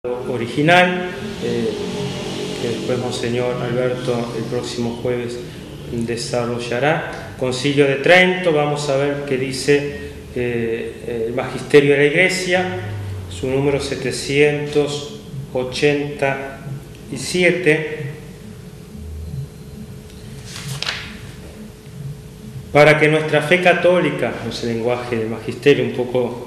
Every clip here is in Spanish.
original, que después Monseñor Alberto el próximo jueves desarrollará. Concilio de Trento, vamos a ver qué dice el Magisterio de la Iglesia, su número 787, para que nuestra fe católica, no es el lenguaje del Magisterio, un poco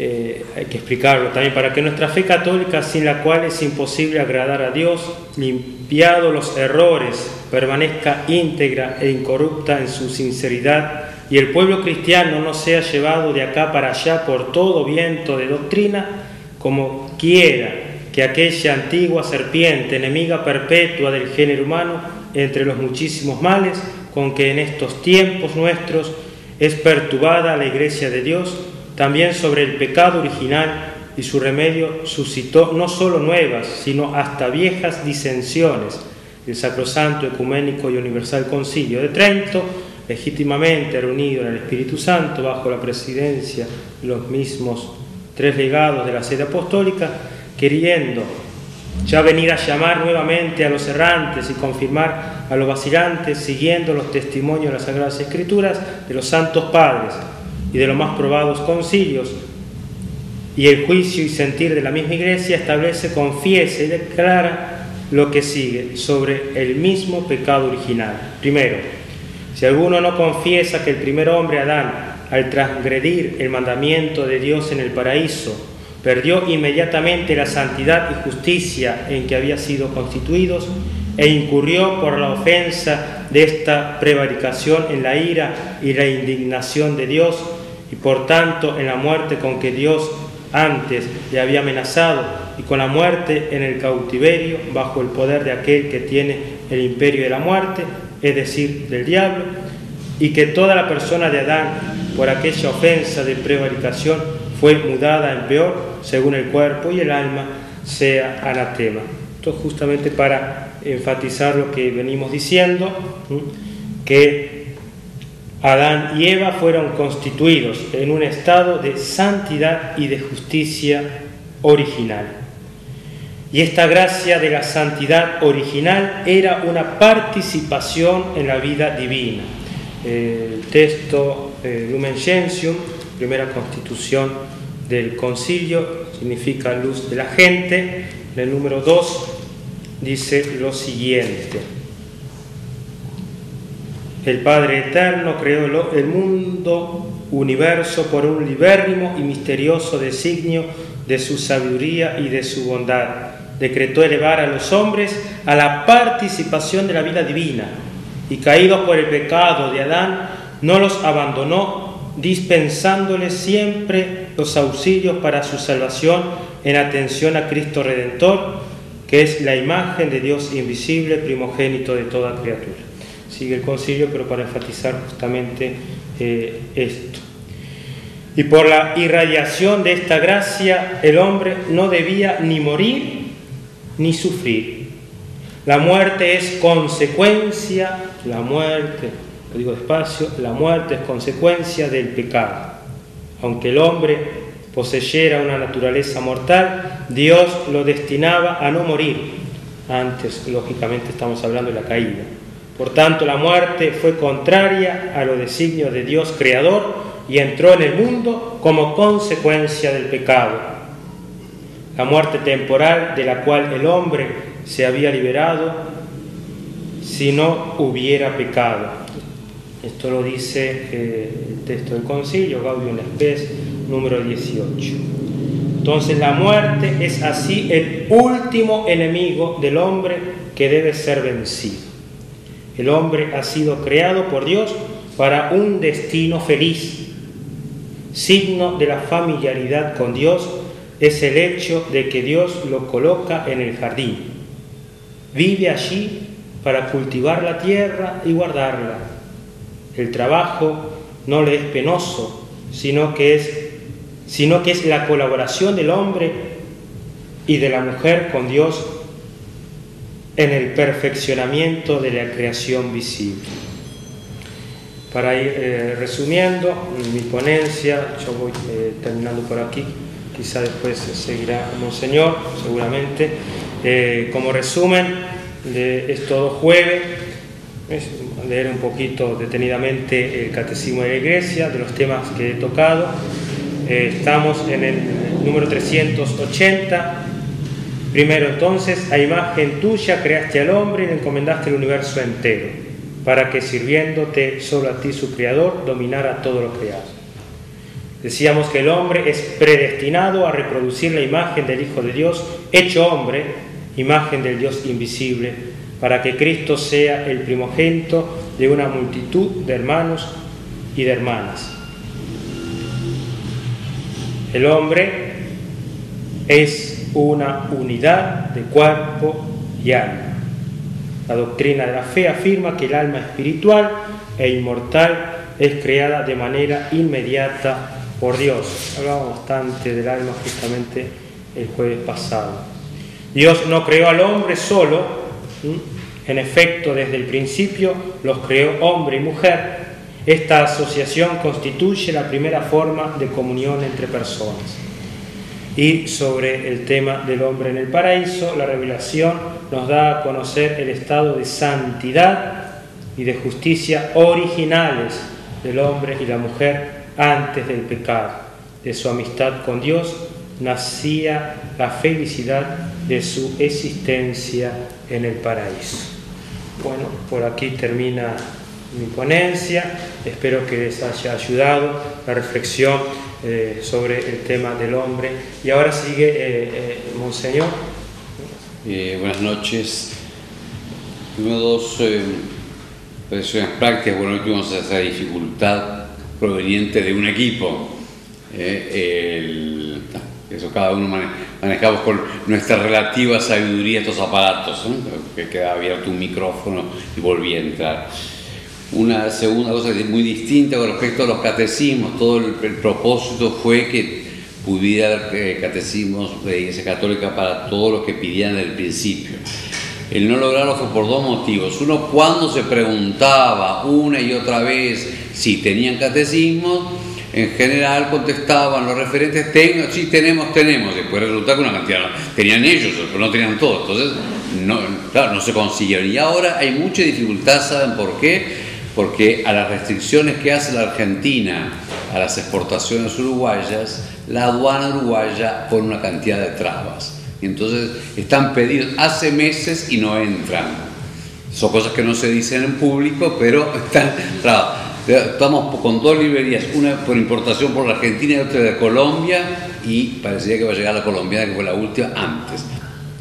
hay que explicarlo también, para que nuestra fe católica, sin la cual es imposible agradar a Dios, limpiado los errores, permanezca íntegra e incorrupta en su sinceridad, y el pueblo cristiano no sea llevado de acá para allá por todo viento de doctrina, como quiera que aquella antigua serpiente, enemiga perpetua del género humano, entre los muchísimos males con que en estos tiempos nuestros es perturbada la Iglesia de Dios, también sobre el pecado original y su remedio suscitó no solo nuevas, sino hasta viejas disensiones. El Sacrosanto, Ecuménico y Universal Concilio de Trento, legítimamente reunido en el Espíritu Santo bajo la presidencia de los mismos tres legados de la sede apostólica, queriendo ya venir a llamar nuevamente a los errantes y confirmar a los vacilantes, siguiendo los testimonios de las Sagradas Escrituras de los santos padres y de los más probados concilios, y el juicio y sentir de la misma Iglesia, establece, confiesa y declara lo que sigue sobre el mismo pecado original. Primero, si alguno no confiesa que el primer hombre, Adán, al transgredir el mandamiento de Dios en el paraíso, perdió inmediatamente la santidad y justicia en que había sido constituidos, e incurrió por la ofensa de esta prevaricación en la ira y la indignación de Dios, y por tanto en la muerte con que Dios antes le había amenazado, y con la muerte en el cautiverio bajo el poder de aquel que tiene el imperio de la muerte, es decir, del diablo, y que toda la persona de Adán, por aquella ofensa de prevaricación, fue mudada en peor, según el cuerpo y el alma, sea anatema. Esto justamente para enfatizar lo que venimos diciendo, que Adán y Eva fueron constituidos en un estado de santidad y de justicia original. Y esta gracia de la santidad original era una participación en la vida divina. El texto Lumen Gentium, primera constitución del concilio, significa luz de la gente. En el número 2 dice lo siguiente: el Padre Eterno creó el mundo universo por un libérrimo y misterioso designio de su sabiduría y de su bondad. Decretó elevar a los hombres a la participación de la vida divina, y caídos por el pecado de Adán, no los abandonó, dispensándoles siempre los auxilios para su salvación en atención a Cristo Redentor, que es la imagen de Dios invisible, primogénito de toda criatura. Sigue el concilio, pero para enfatizar justamente esto. Y por la irradiación de esta gracia, el hombre no debía ni morir ni sufrir. La muerte es consecuencia, la muerte es consecuencia del pecado. Aunque el hombre poseyera una naturaleza mortal, Dios lo destinaba a no morir. Antes, lógicamente, estamos hablando de la caída. Por tanto, la muerte fue contraria a los designios de Dios creador y entró en el mundo como consecuencia del pecado. La muerte temporal de la cual el hombre se había liberado si no hubiera pecado. Esto lo dice el texto del concilio, Gaudium et Spes, número 18. Entonces la muerte es así el último enemigo del hombre que debe ser vencido. El hombre ha sido creado por Dios para un destino feliz. Signo de la familiaridad con Dios es el hecho de que Dios lo coloca en el jardín. Vive allí para cultivar la tierra y guardarla. El trabajo no le es penoso, sino que es la colaboración del hombre y de la mujer con Dios en el perfeccionamiento de la creación visible. Para ir resumiendo mi ponencia, yo voy terminando por aquí, quizá después seguirá Monseñor, seguramente. Como resumen de estos 2 jueves, leer un poquito detenidamente el Catecismo de la Iglesia, de los temas que he tocado. Estamos en el número 380. Primero, entonces, a imagen tuya creaste al hombre y le encomendaste el universo entero, para que sirviéndote solo a ti su Creador, dominara todo lo creado. Decíamos que el hombre es predestinado a reproducir la imagen del Hijo de Dios, hecho hombre, imagen del Dios invisible, para que Cristo sea el primogénito de una multitud de hermanos y de hermanas. El hombre es una unidad de cuerpo y alma. La doctrina de la fe afirma que el alma espiritual e inmortal es creada de manera inmediata por Dios. Hablábamos bastante del alma justamente el jueves pasado. Dios no creó al hombre solo, en efecto, desde el principio los creó hombre y mujer. Esta asociación constituye la primera forma de comunión entre personas. Y sobre el tema del hombre en el paraíso, la revelación nos da a conocer el estado de santidad y de justicia originales del hombre y la mujer antes del pecado. De su amistad con Dios nacía la felicidad de su existencia en el paraíso. Bueno, por aquí termina mi ponencia. Espero que les haya ayudado la reflexión sobre el tema del hombre. Y ahora sigue Monseñor. Buenas noches. Tuvimos 2 presiones prácticas. Bueno, hoy tuvimos esa dificultad proveniente de un equipo. Eso cada uno manejamos con nuestra relativa sabiduría estos aparatos, que queda abierto un micrófono y volví a entrar. Una segunda cosa muy distinta con respecto a los catecismos, todo el propósito fue que pudiera haber catecismos de la Iglesia Católica para todos los que pidieran desde el principio. El no lograrlo fue por 2 motivos. Uno, cuando se preguntaba una y otra vez si tenían catecismos, en general contestaban los referentes, sí, tenemos. Después resulta que una cantidad tenían ellos, pero no tenían todos. Entonces, claro, no se consiguieron. Y ahora hay mucha dificultad, ¿saben por qué? Porque a las restricciones que hace la Argentina a las exportaciones uruguayas, la aduana uruguaya pone una cantidad de trabas. Y entonces están pedidos hace meses y no entran. Son cosas que no se dicen en público, pero están trabas. Estamos con 2 librerías, una por importación por la Argentina y otra de Colombia, y parecería que va a llegar la colombiana, que fue la última, antes.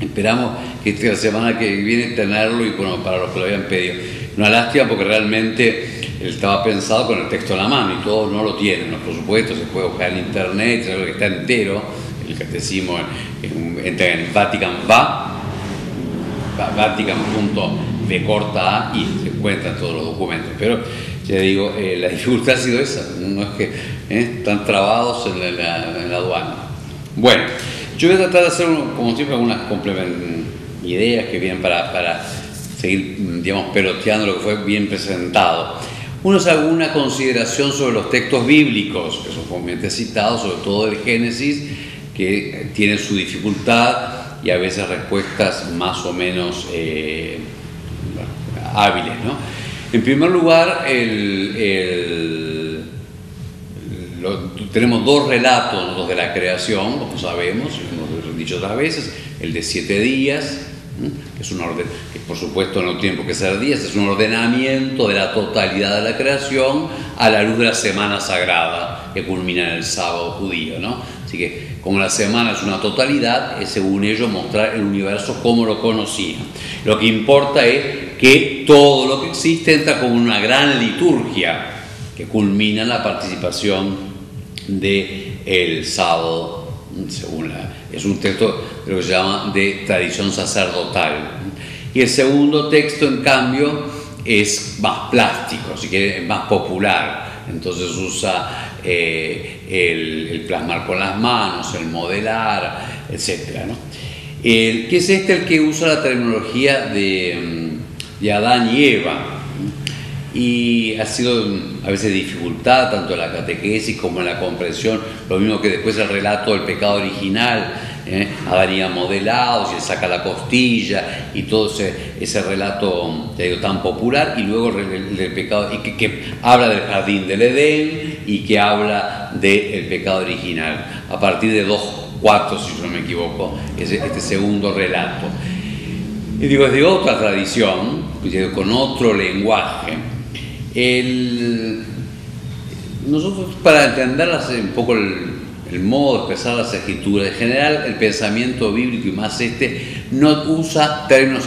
Esperamos que la semana que viene tenerlo, y bueno, para los que lo habían pedido. Una lástima porque realmente él estaba pensado con el texto en la mano y todos no lo tienen, ¿no? Por supuesto, se puede buscar en internet, es algo que está entero, el catecismo entra en Vatican.b y se encuentran todos los documentos, pero ya digo, la dificultad ha sido esa, no es que están trabados en la aduana. Bueno, yo voy a tratar de hacer, como siempre, algunas ideas que vienen para seguir, digamos, peloteando lo que fue bien presentado. Uno es alguna consideración sobre los textos bíblicos, que son comúnmente citados, sobre todo el Génesis, que tiene su dificultad y a veces respuestas más o menos hábiles, ¿no? En primer lugar, tenemos 2 relatos, los de la creación, como sabemos, hemos dicho otras veces, el de 7 días, que es un orden, que por supuesto no tiene por qué ser días, es un ordenamiento de la totalidad de la creación a la luz de la semana sagrada que culmina en el sábado judío, ¿no? Así que como la semana es una totalidad, es según ellos mostrar el universo como lo conocían. Lo que importa es que todo lo que existe entra como una gran liturgia que culmina en la participación del sábado, es un texto de lo que se llama de tradición sacerdotal. Y el segundo texto, en cambio, es más plástico, así que es más popular. Entonces usa el plasmar con las manos, el modelar, etc., ¿no? Que es el que usa la terminología de Adán y Eva. y ha sido a veces dificultad tanto en la catequesis como en la comprensión, lo mismo que después el relato del pecado original, Adán y Eva modelados, y él saca la costilla y todo ese relato, te digo, tan popular, y luego el del pecado, y que habla del jardín del Edén y que habla del pecado original, a partir de 2:4, si yo no me equivoco, este segundo relato. Y digo, es de otra tradición, con otro lenguaje. Nosotros, para entender un poco el modo de expresar las escrituras, en general el pensamiento bíblico, y más no usa términos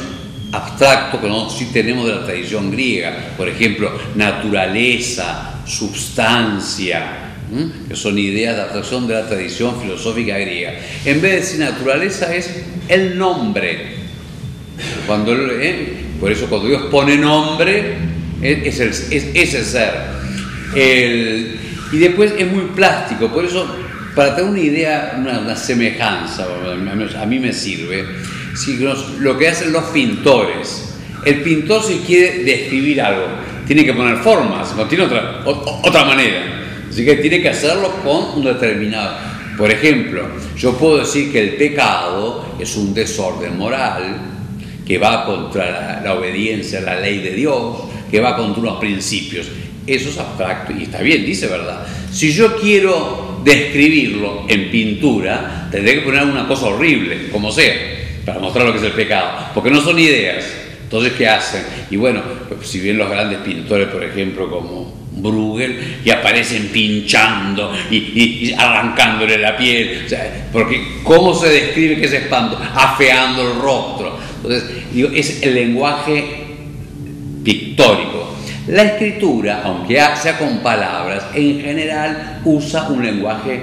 abstractos que nosotros sí tenemos de la tradición griega, por ejemplo, naturaleza, substancia, que son ideas de abstracción de la tradición filosófica griega. En vez de decir naturaleza, es el nombre. Por eso cuando Dios pone nombre, es el ser. Y después es muy plástico, por eso, para tener una idea, una semejanza, a mí me sirve, lo que hacen los pintores. El pintor, si quiere describir algo, tiene que poner formas, no tiene otra manera. Así que tiene que hacerlo con un determinado. Por ejemplo, yo puedo decir que el pecado es un desorden moral que va contra la obediencia a la ley de Dios, que va contra unos principios. Eso es abstracto y está bien, dice verdad. Si yo quiero describirlo en pintura, tendré que poner una cosa horrible, como sea, para mostrar lo que es el pecado, porque no son ideas. Entonces, ¿qué hacen? Y bueno, si bien los grandes pintores, por ejemplo, como Bruegel, que aparecen pinchando y arrancándole la piel, o sea, porque ¿cómo se describe que es espanto? Afeando el rostro. Entonces, digo, es el lenguaje pictórico. La escritura, aunque sea con palabras, en general usa un lenguaje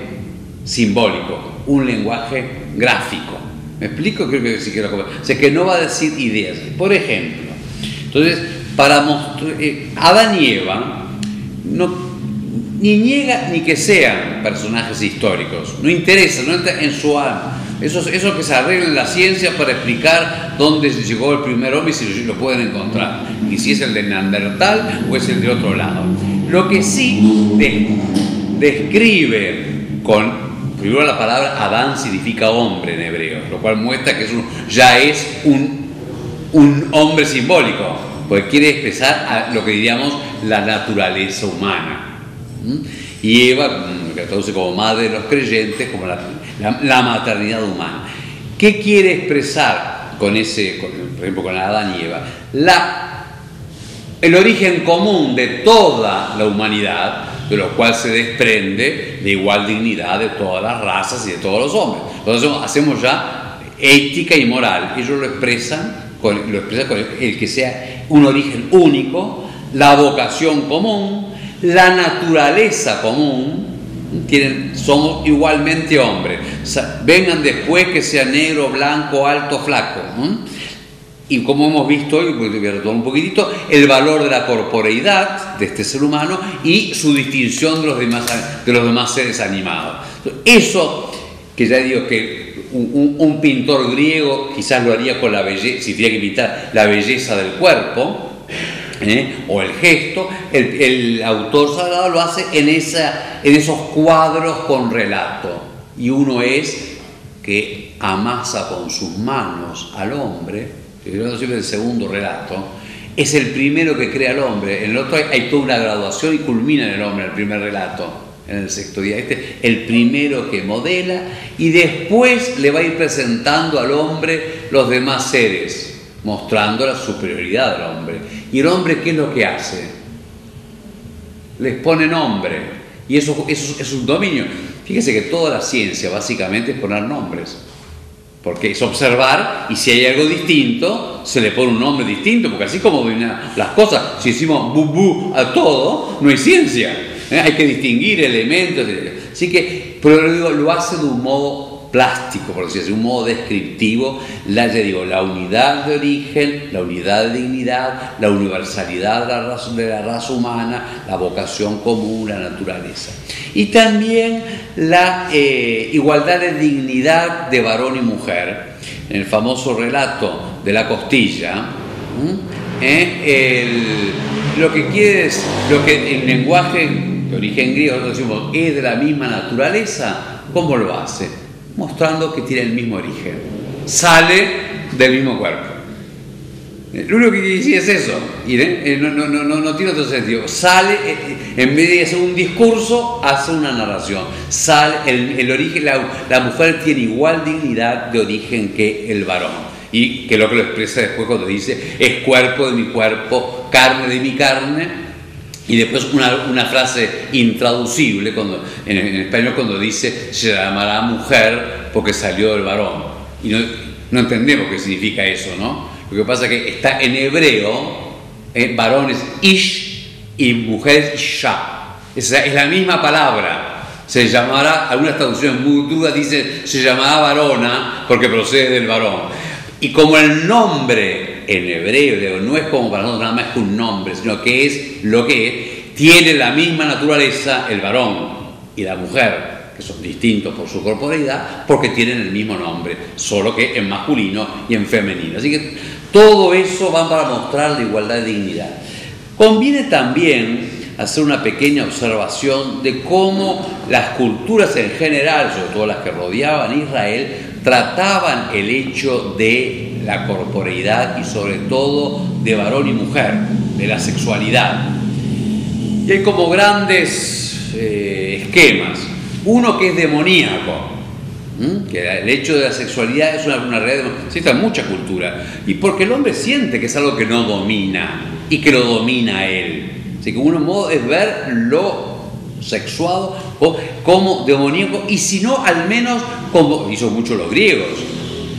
simbólico, un lenguaje gráfico. ¿Me explico? Creo que sí quiero comer. O sea, que no va a decir ideas. Por ejemplo, entonces, para mostrar, Adán y Eva ni niega ni que sean personajes históricos, no interesa, no entra en su alma. Eso que se arregla en la ciencia para explicar dónde llegó el primer hombre y si lo pueden encontrar, y si es el de Neandertal o es el de otro lado. Lo que sí describe primero la palabra Adán significa hombre en hebreo, lo cual muestra que ya es un hombre simbólico, porque quiere expresar lo que diríamos la naturaleza humana. Y Eva, que traduce como madre de los creyentes, como la maternidad humana. ¿Qué quiere expresar por ejemplo, con Adán y Eva? El origen común de toda la humanidad, de lo cual se desprende la igual dignidad de todas las razas y de todos los hombres. Entonces hacemos ya ética y moral. Ellos lo expresan con el que sea un origen único, la vocación común, la naturaleza común. Somos igualmente hombres, vengan después que sea negro, blanco, alto, flaco, y como hemos visto hoy, voy a retomar un poquitito, el valor de la corporeidad de este ser humano y su distinción de los demás seres animados. Eso, que ya digo que un pintor griego quizás lo haría con la belleza, si tuviera que pintar la belleza del cuerpo, o el gesto, el autor sagrado lo hace en esos cuadros con relato, y uno es que amasa con sus manos al hombre. El segundo relato es el primero que crea al hombre. En el otro hay toda una graduación y culmina en el hombre, el primer relato, en el sexto día. El primero que modela, y después le va a ir presentando al hombre los demás seres, mostrando la superioridad del hombre. ¿Y el hombre qué es lo que hace? Les pone nombre, y eso es un dominio. Fíjese que toda la ciencia básicamente es poner nombres, porque es observar, y si hay algo distinto se le pone un nombre distinto, porque así como las cosas, si decimos bu a todo, no hay ciencia, hay que distinguir elementos, así que, pero digo, lo hace de un modo plástico, por decirlo así, un modo descriptivo, la unidad de origen, la unidad de dignidad, la universalidad de la raza humana, la vocación común, la naturaleza. Y también la igualdad de dignidad de varón y mujer. En el famoso relato de la costilla, lo que quiere es, lo que el lenguaje de origen griego, nosotros decimos, es de la misma naturaleza, ¿cómo lo hace? Mostrando que tiene el mismo origen, sale del mismo cuerpo. Lo único que quiere decir es eso, y no tiene otro sentido. Sale, en vez de hacer un discurso, hace una narración. Sale, el origen, la mujer tiene igual dignidad de origen que el varón, y que lo expresa después cuando dice, es cuerpo de mi cuerpo, carne de mi carne, y después una frase intraducible en español cuando dice, se llamará mujer porque salió del varón, y no entendemos qué significa eso, ¿no? Lo que pasa es que está en hebreo, varón es ish y mujer es isha. Es la misma palabra. Se llamará, algunas traducciones muy duras dicen, se llamará varona porque procede del varón. Y como el nombre en hebreo no es como para nosotros nada más que un nombre, sino que es lo que es, tiene la misma naturaleza el varón y la mujer, que son distintos por su corporeidad, porque tienen el mismo nombre, solo que en masculino y en femenino. Así que todo eso va para mostrar la igualdad de dignidad. Conviene también hacer una pequeña observación de cómo las culturas en general, sobre todo las que rodeaban a Israel, trataban el hecho de la corporeidad y sobre todo de varón y mujer, de la sexualidad. Y hay como grandes esquemas. Uno que es demoníaco, que el hecho de la sexualidad es una realidad, existe en mucha cultura, y porque el hombre siente que es algo que no domina y que lo domina a él. Así que un modo es ver lo sexuado como demoníaco, y si no, al menos como hizo mucho los griegos,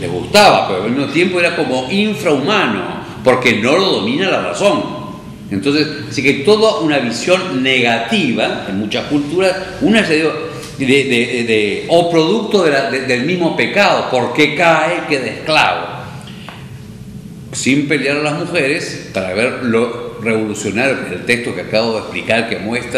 les gustaba, pero al mismo tiempo era como infrahumano, porque no lo domina la razón. Entonces, así que toda una visión negativa en muchas culturas, una se dio o producto del mismo pecado, porque cae queda esclavo, sin pelear a las mujeres, para ver lo revolucionario del texto que acabo de explicar, que muestra